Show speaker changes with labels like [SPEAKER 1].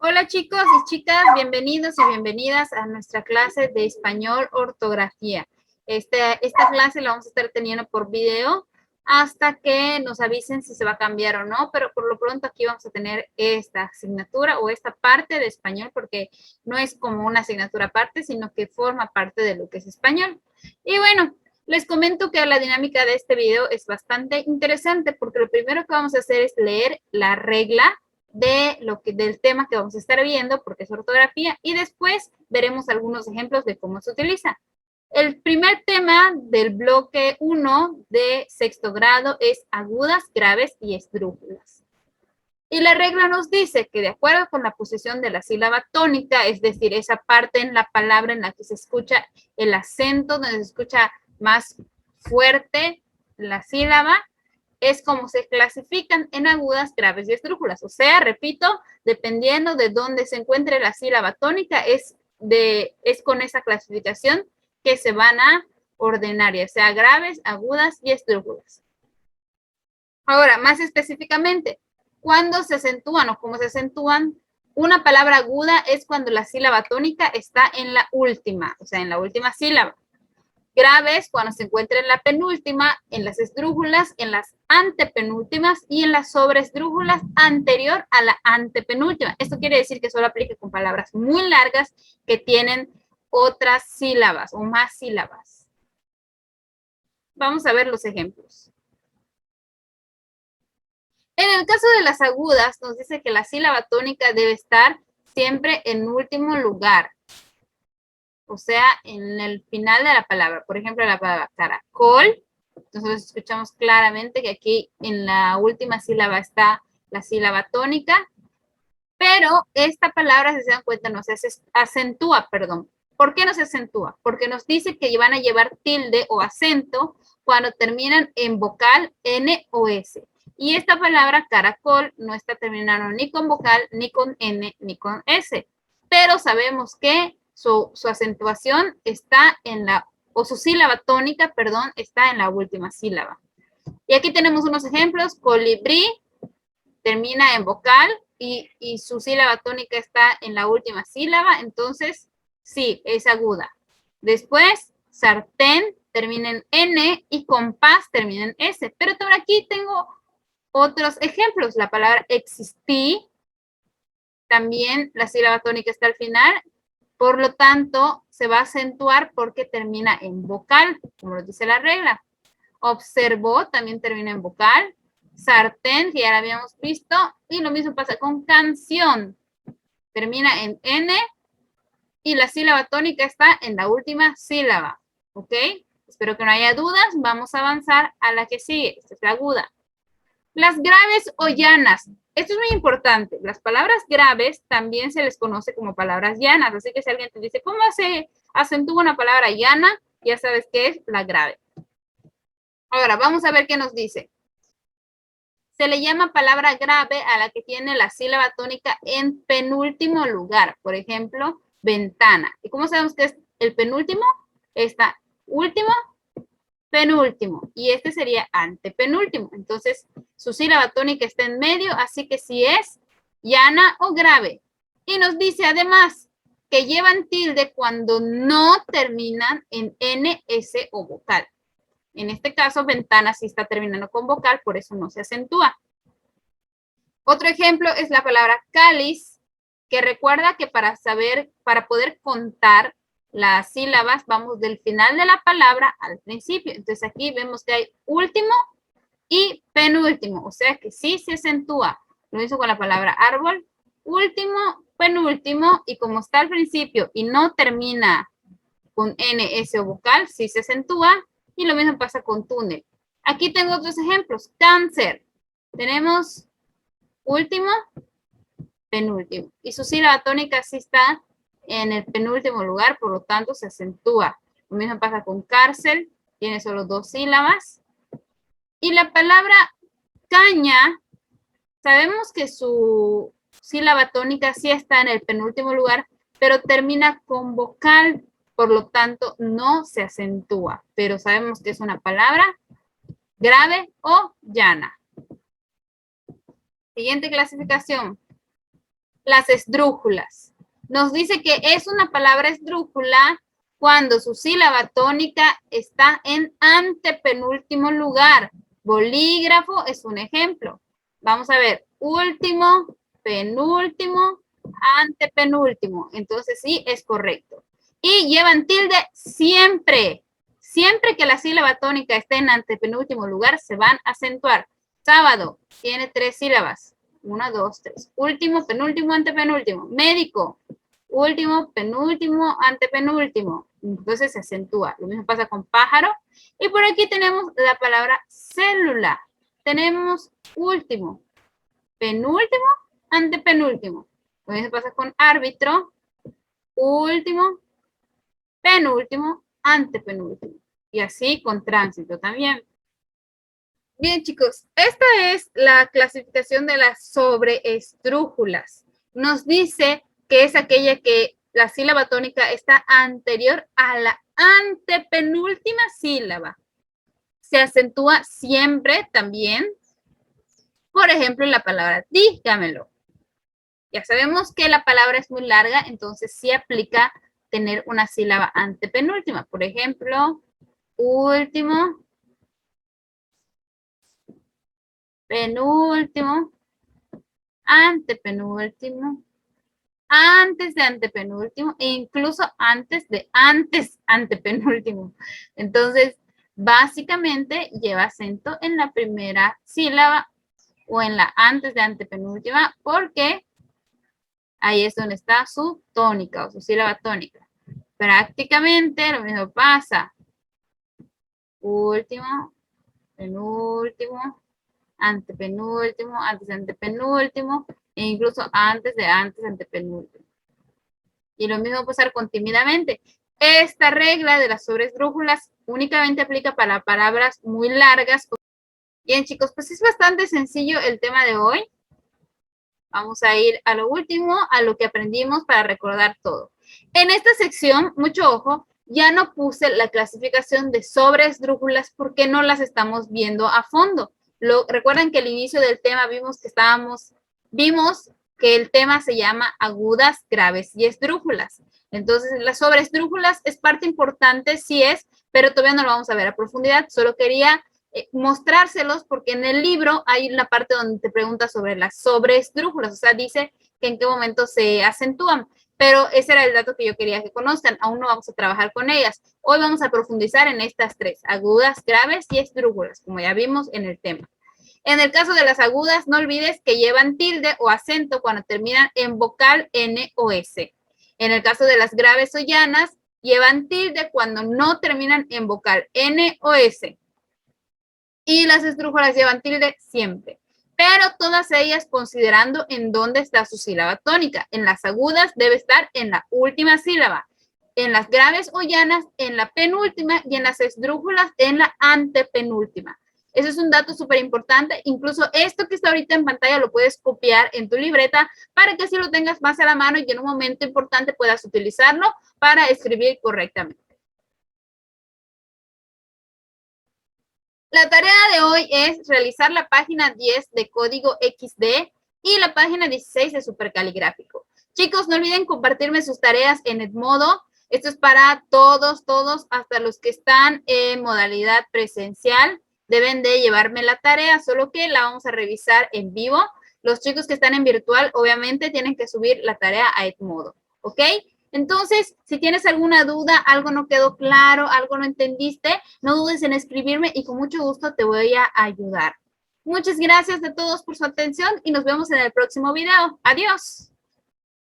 [SPEAKER 1] Hola chicos y chicas, bienvenidos y bienvenidas a nuestra clase de español ortografía. Esta clase la vamos a estar teniendo por video hasta que nos avisen si se va a cambiar o no, pero por lo pronto aquí vamos a tener esta asignatura o esta parte de español porque no es como una asignatura aparte, sino que forma parte de lo que es español. Y bueno, les comento que la dinámica de este video es bastante interesante porque lo primero que vamos a hacer es leer la regla del tema que vamos a estar viendo, porque es ortografía, y después veremos algunos ejemplos de cómo se utiliza. El primer tema del bloque 1 de sexto grado es agudas, graves y esdrújulas. Y la regla nos dice que de acuerdo con la posición de la sílaba tónica, es decir, esa parte en la palabra en la que se escucha el acento, donde se escucha más fuerte la sílaba, es como se clasifican en agudas, graves y esdrújulas. O sea, repito, dependiendo de dónde se encuentre la sílaba tónica, es con esa clasificación que se van a ordenar, ya sea graves, agudas y esdrújulas. Ahora, más específicamente, ¿cuándo se acentúan o cómo se acentúan? Una palabra aguda es cuando la sílaba tónica está en la última, o sea, en la última sílaba. Graves cuando se encuentra en la penúltima, en las esdrújulas, en las antepenúltimas y en las sobreesdrújulas anterior a la antepenúltima. Esto quiere decir que solo aplica con palabras muy largas que tienen otras sílabas o más sílabas. Vamos a ver los ejemplos. En el caso de las agudas, nos dice que la sílaba tónica debe estar siempre en último lugar. O sea, en el final de la palabra. Por ejemplo, la palabra caracol. Entonces escuchamos claramente que aquí en la última sílaba está la sílaba tónica, pero esta palabra, si se dan cuenta, no se acentúa, perdón. ¿Por qué no se acentúa? Porque nos dice que van a llevar tilde o acento cuando terminan en vocal N o S. Y esta palabra caracol no está terminando ni con vocal, ni con N, ni con S. Pero sabemos que su acentuación está en la, o su sílaba tónica, perdón, está en la última sílaba. Y aquí tenemos unos ejemplos. Colibrí termina en vocal y su sílaba tónica está en la última sílaba, entonces sí, es aguda. Después, sartén termina en N y compás termina en S. Pero por aquí tengo otros ejemplos. La palabra existí, también la sílaba tónica está al final, por lo tanto, se va a acentuar porque termina en vocal, como lo dice la regla. Observó, también termina en vocal. Sartén, que ya la habíamos visto. Y lo mismo pasa con canción. Termina en N y la sílaba tónica está en la última sílaba. ¿Ok? Espero que no haya dudas. Vamos a avanzar a la que sigue. Esta es la aguda. Las graves o llanas. Esto es muy importante. Las palabras graves también se les conoce como palabras llanas. Así que si alguien te dice, ¿cómo se acentúa una palabra llana? Ya sabes que es la grave. Ahora, vamos a ver qué nos dice. Se le llama palabra grave a la que tiene la sílaba tónica en penúltimo lugar. Por ejemplo, ventana. ¿Y cómo sabemos que es el penúltimo? Está último, penúltimo. Y este sería antepenúltimo. Entonces, su sílaba tónica está en medio, así que sí es llana o grave. Y nos dice además que llevan tilde cuando no terminan en N, S o vocal. En este caso, ventana sí está terminando con vocal, por eso no se acentúa. Otro ejemplo es la palabra cáliz, que recuerda que para poder contar las sílabas, vamos del final de la palabra al principio. Entonces aquí vemos que hay último y penúltimo, o sea que sí se acentúa. Lo mismo con la palabra árbol, último, penúltimo, y como está al principio y no termina con N, S o vocal, sí se acentúa. Y lo mismo pasa con túnel. Aquí tengo otros ejemplos. Cáncer. Tenemos último, penúltimo. Y su sílaba tónica sí está en el penúltimo lugar, por lo tanto se acentúa. Lo mismo pasa con cárcel, tiene solo dos sílabas. Y la palabra caña, sabemos que su sílaba tónica sí está en el penúltimo lugar, pero termina con vocal, por lo tanto no se acentúa. Pero sabemos que es una palabra grave o llana. Siguiente clasificación. las esdrújulas. Nos dice que es una palabra esdrújula cuando su sílaba tónica está en antepenúltimo lugar. Bolígrafo es un ejemplo. Vamos a ver, último, penúltimo, antepenúltimo. Entonces sí, es correcto. Y llevan tilde siempre. Siempre que la sílaba tónica esté en antepenúltimo lugar, se van a acentuar. Sábado tiene 3 sílabas. 1, 2, 3. Último, penúltimo, antepenúltimo. Médico. Último, penúltimo, antepenúltimo. Entonces se acentúa. Lo mismo pasa con pájaro. Y por aquí tenemos la palabra célula. Tenemos último, penúltimo, antepenúltimo. Lo mismo pasa con árbitro. Último, penúltimo, antepenúltimo. Y así con tránsito también. Bien, chicos, esta es la clasificación de las sobreestrújulas. Nos dice que es aquella que la sílaba tónica está anterior a la antepenúltima sílaba. Se acentúa siempre también. Por ejemplo, en la palabra dígamelo. Ya sabemos que la palabra es muy larga, entonces sí aplica tener una sílaba antepenúltima. Por ejemplo, último, penúltimo, antepenúltimo, antes de antepenúltimo e incluso antes de antepenúltimo. Entonces, básicamente lleva acento en la primera sílaba o en la antes de antepenúltima porque ahí es donde está su tónica o su sílaba tónica. Prácticamente lo mismo pasa. Último, penúltimo, antepenúltimo, antes de antepenúltimo, e incluso antes de antepenúltimo. Y lo mismo pasar con tímidamente. Esta regla de las sobresdrújulas únicamente aplica para palabras muy largas. Bien, chicos, pues es bastante sencillo el tema de hoy. Vamos a ir a lo último, a lo que aprendimos para recordar todo. En esta sección, mucho ojo, ya no puse la clasificación de sobresdrújulas porque no las estamos viendo a fondo. Recuerden que al inicio del tema vimos que el tema se llama agudas, graves y esdrújulas. Entonces, las sobresdrújulas es parte importante, sí es, pero todavía no lo vamos a ver a profundidad. Solo quería mostrárselos porque en el libro hay una parte donde te pregunta sobre las sobresdrújulas, o sea, dice que en qué momento se acentúan, pero ese era el dato que yo quería que conozcan. Aún no vamos a trabajar con ellas. Hoy vamos a profundizar en estas 3, agudas, graves y esdrújulas, como ya vimos en el tema. En el caso de las agudas, no olvides que llevan tilde o acento cuando terminan en vocal N o S. En el caso de las graves o llanas, llevan tilde cuando no terminan en vocal N o S. Y las esdrújulas llevan tilde siempre, pero todas ellas considerando en dónde está su sílaba tónica. En las agudas debe estar en la última sílaba, en las graves o llanas en la penúltima y en las esdrújulas en la antepenúltima. Eso es un dato súper importante. Incluso esto que está ahorita en pantalla lo puedes copiar en tu libreta para que así lo tengas más a la mano y en un momento importante puedas utilizarlo para escribir correctamente. La tarea de hoy es realizar la página 10 de código XD y la página 16 de supercaligráfico. Chicos, no olviden compartirme sus tareas en Edmodo. Esto es para todos, hasta los que están en modalidad presencial. Deben de llevarme la tarea, solo que la vamos a revisar en vivo. Los chicos que están en virtual, obviamente, tienen que subir la tarea a Edmodo, ¿ok? Entonces, si tienes alguna duda, algo no quedó claro, algo no entendiste, no dudes en escribirme y con mucho gusto te voy a ayudar. Muchas gracias a todos por su atención y nos vemos en el próximo video. Adiós.